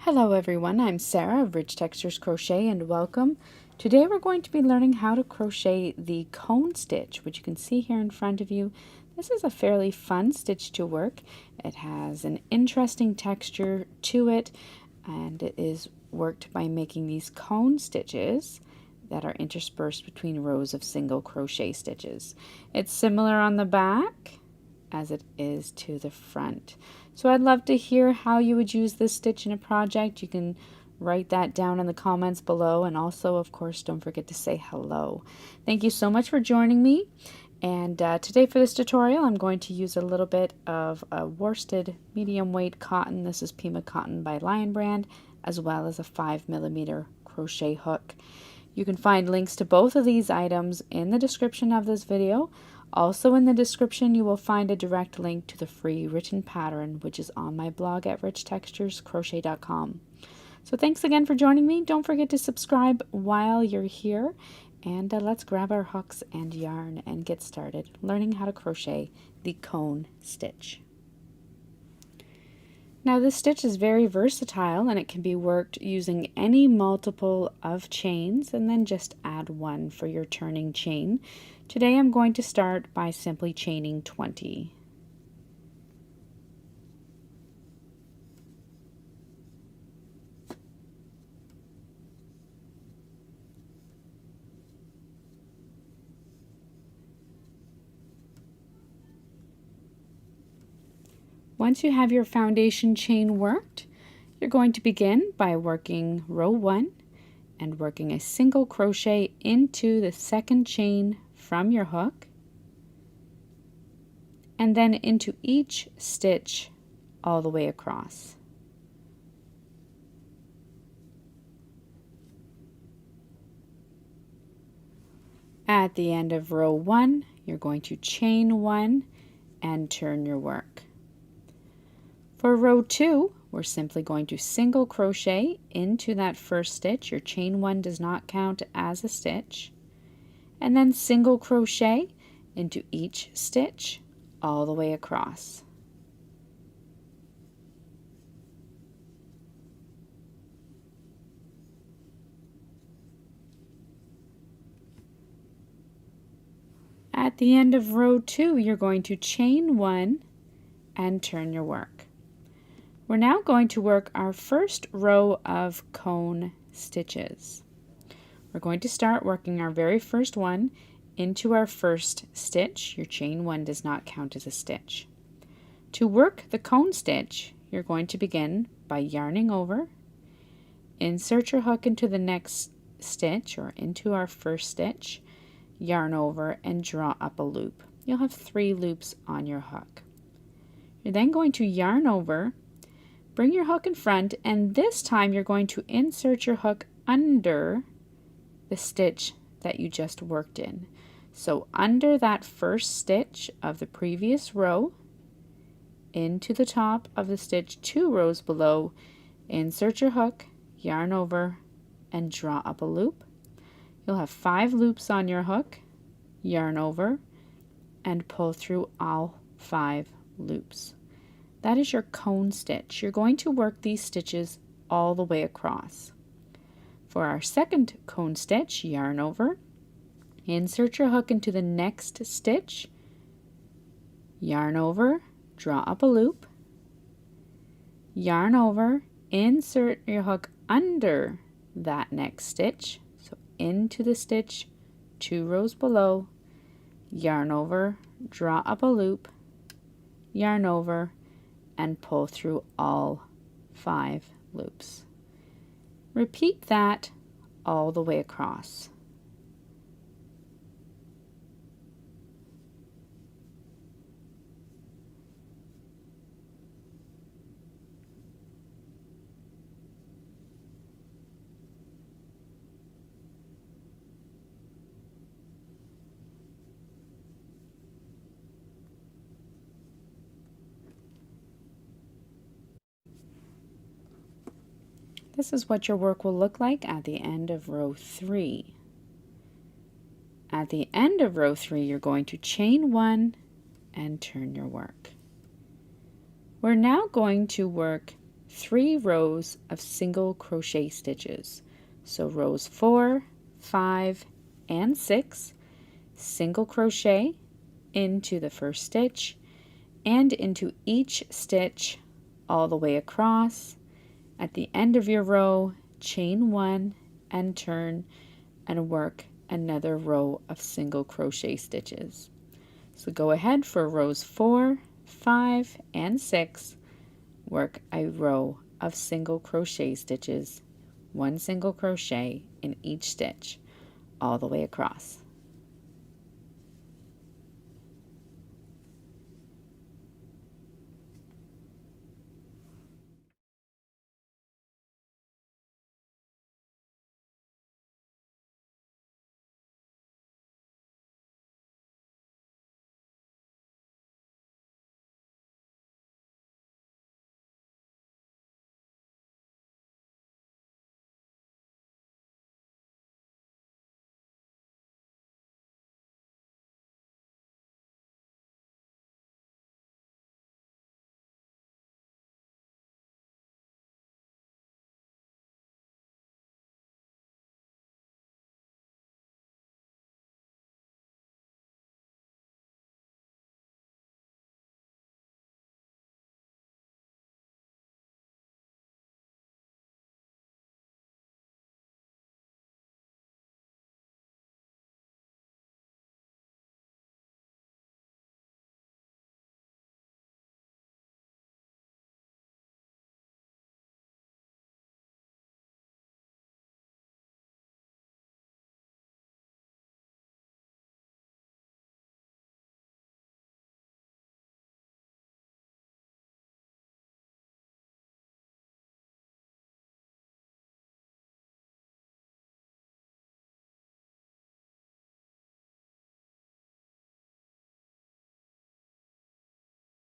Hello everyone, I'm Sarah of Rich Textures Crochet and welcome. Today we're going to be learning how to crochet the cone stitch, which you can see here in front of you. This is a fairly fun stitch to work. It has an interesting texture to it and it is worked by making these cone stitches that are interspersed between rows of single crochet stitches. It's similar on the back as it is to the front. So I'd love to hear how you would use this stitch in a project. You can write that down in the comments below, and also of course don't forget to say hello. Thank you so much for joining me, and today for this tutorial I'm going to use a little bit of a worsted medium weight cotton. This is Pima Cotton by Lion Brand, as well as a 5mm crochet hook. You can find links to both of these items in the description of this video. Also in the description you will find a direct link to the free written pattern, which is on my blog at richtexturescrochet.com. So thanks again for joining me. Don't forget to subscribe while you're here, and let's grab our hooks and yarn and get started learning how to crochet the cone stitch. Now this stitch is very versatile and it can be worked using any multiple of chains and then just add one for your turning chain. Today I'm going to start by simply chaining 20. Once you have your foundation chain worked, you're going to begin by working row 1 and working a single crochet into the second chain from your hook, and then into each stitch all the way across. At the end of row 1, you're going to chain 1 and turn your work. For row 2, we're simply going to single crochet into that first stitch. Your chain 1 does not count as a stitch. And then single crochet into each stitch all the way across. At the end of row 2, you're going to chain 1 and turn your work. We're now going to work our first row of cone stitches. We're going to start working our very first one into our first stitch. Your chain 1 does not count as a stitch. To work the cone stitch, you're going to begin by yarning over, insert your hook into the next stitch or into our first stitch, yarn over and draw up a loop. You'll have 3 loops on your hook. You're then going to yarn over, bring your hook in front, and this time you're going to insert your hook under the stitch that you just worked in. So under that first stitch of the previous row, into the top of the stitch 2 rows below, insert your hook, yarn over, and draw up a loop. You'll have 5 loops on your hook, yarn over, and pull through all 5 loops. That is your cone stitch. You're going to work these stitches all the way across. For our second cone stitch, yarn over, insert your hook into the next stitch, yarn over, draw up a loop, yarn over, insert your hook under that next stitch, so into the stitch 2 rows below, yarn over, draw up a loop, yarn over, and pull through all 5 loops. Repeat that all the way across. This is what your work will look like at the end of row 3. At the end of row 3, you're going to chain 1 and turn your work. We're now going to work 3 rows of single crochet stitches. So rows 4, 5, and 6, single crochet into the first stitch and into each stitch all the way across. At the end of your row, chain 1 and turn and work another row of single crochet stitches. So go ahead for rows 4, 5, and 6. Work a row of single crochet stitches, 1 single crochet in each stitch, all the way across.